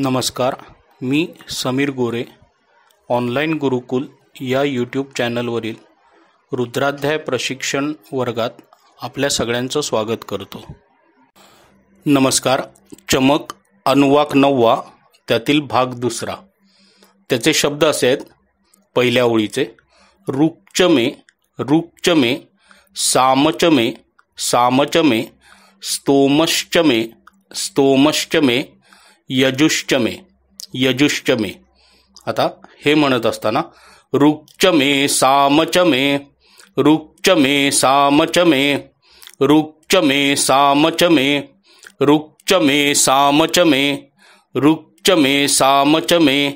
नमस्कार, मी समीर गोरे. ऑनलाईन गुरुकुल या यूट्यूब चॅनलवरील रुद्राध्याय प्रशिक्षण वर्गात आपल्या सगळ्यांचं स्वागत करतो. नमस्कार. चमक अनुवाक 9 त्यातील भाग 2. त्याचे शब्द असे आहेत. पहिल्या ओळीचे रुक्चमे रुक्चमे, सामचमे सामचमे, स्तोमश्चमे स्तोमश्चमे, यजुश्चमे यजुश्चमे. आता हे म्हणत असताना रुक्चमे सामचमे रुक्चमे सामचमे रुक्चमे सामचमे रुक्चमे सामचमे रुक्चमे सामचमे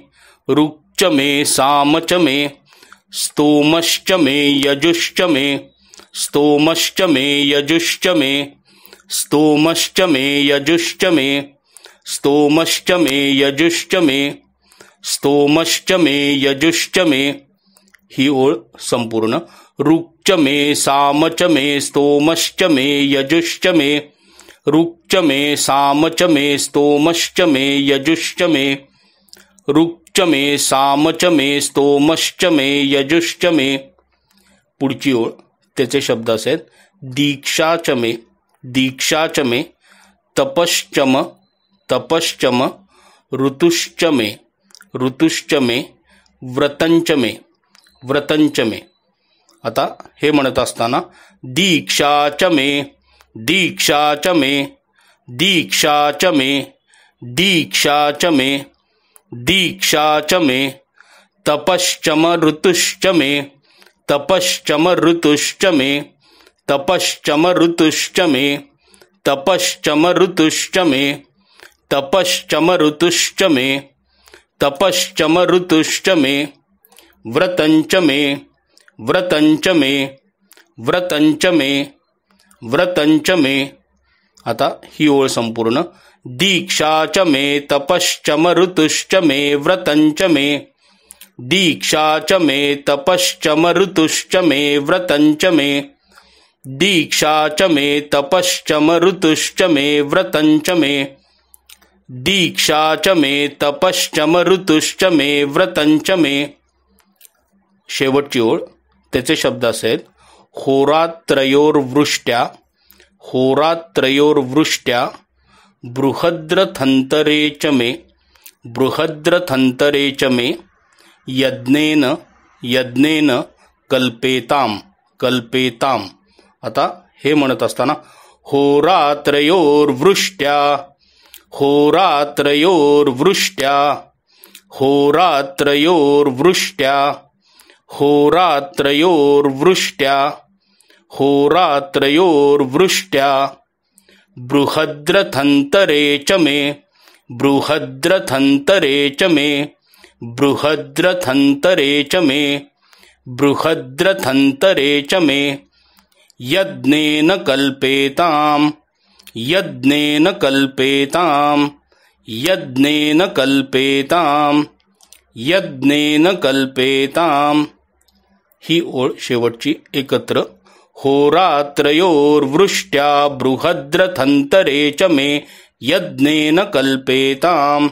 रुक्चमे सामचमे, स्तोमश्चमे यजुश्चमे स्तोमश्चमे यजुश्चमे स्तोमश्चमे यजुश्चमे स्तोमश्चमे यजुश्चमे स्तोमश्चमे यजुश्चमे. ही ओळ संपूर्ण. रुक्चमे सामचमे स्तोमश्चमे यजुश्चमे रुक्चमे सामचमे स्तोमश्चमे यजुश्चमे रुक्चमे सामचमे स्तोमश्चमे यजुश्चमे. पुढची ओळ त्याचे शब्द असेल. दीक्षाचमे दीक्षाचमे, तपश्चम तपश्चम, ऋतुश्चमे ऋतुश्चमे, व्रतंचमे व्रतंचमे. आता हे म्हणत असताना दीक्षाचमे दीक्षाचमे दीक्षाचमे दीक्षाचमे दीक्षाचमे, तपश्चम ऋतुश्चमे तपश्चम ऋतुश्चमे तपश्चम ऋतुश्चमे तपश्चम ऋतुश्चमे तपश्चम ऋतुश्चमे तपश्चम ऋतुश्चमे, व्रतंचमे व्रतंचमे व्रतंचमे व्रतंचमे. आता ही ओळ संपूर्ण. दीक्षाचमे तपश्चम ऋतुश्चमे व्रतंचमे दीक्षाचमे तपश्चम ऋतुश्चमे व्रतंचमे दीक्षाचमे तपश्चम ऋतुश्चमे व्रतंचमे दीक्षाचमे तपश्चम ऋतुश्चमे व्रतंचमे. शेवटची ओळ त्याचे शब्द असेल. होरात्रयोर्वृष्ट्या होरात्रयोर्वृष्ट्या, बृहद्रथन्तरेचमे बृहद्रथन्तरेचमे, यज्ञेन यज्ञेन कल्पेताम कल्पेताम. आता हे म्हणत असताना होरात्रयोर्वृष्ट्या होरात्रयोर्वृष्ट्या होरात्रयोर्वृष्ट्या होरात्रयोर्वृष्ट्या होरात्रयोर्वृष्ट्या, बृहद्रथन्तरेचमे बृहद्रथन्तरेचमे बृहद्रथन्तरेचमे बृहद्रथन्तरेचमे, यज्ञेन कल्पेताम यज्ञेन कल्पेताम यज्ञेन कल्पेताम यज्ञेन कल्पेताम. ही ओळ शेवटची एकत्र. होरात्रयोर्वृष्ट्या बृहद्रथन्तरेचमे, यज्ञेन कल्पेताम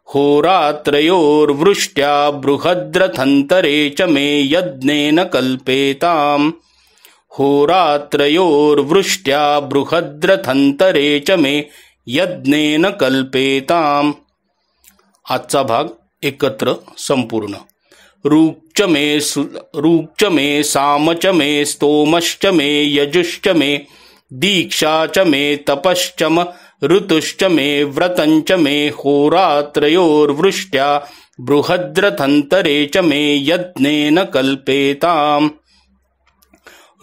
होरात्रयोर्वृष्ट्या बृहद्रथन्तरेचमे, यज्ञेन कल्पेताम होरात्रयोर्वृष्ट्या बृहद्रथन्तरेचमे, यज्ञेन कल्पेताम. आजचा भाग एकत्र संपूर्ण. रुक्चमे सामचमे स्तोमश्चमे यजुश्चमे, दीक्षाचमे तपश्चम ऋतुश्चमे व्रतंचमे, होरात्रयोर्वृष्ट्या बृहद्रथन्तरेचमे, यज्ञेन कल्पेताम.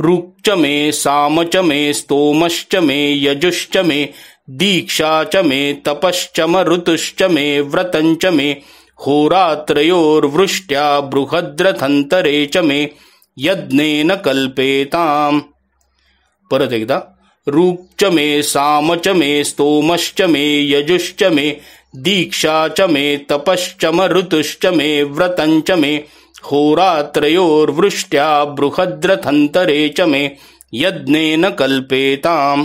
रुक्चमे सामचमे स्तोमश्चमे यजुश्चमे, दीक्षाचमे तपश्चम ऋतुश्चमे व्रतंचमे, होरात्रयोर्वृष्ट्या बृहद्रथन्तरेचमे, यज्ञेन कल्पेताम. परत एकदा. रुक्चमे सामचमे स्तोमश्चमे यजुश्चमे, दीक्षाचमे तपश्चम ऋतुश्चमे व्रतंचमे, होरात्रयोर्वृष्ट्या बृहद्रथन्तरेचमे, यज्ञेन कल्पेताम.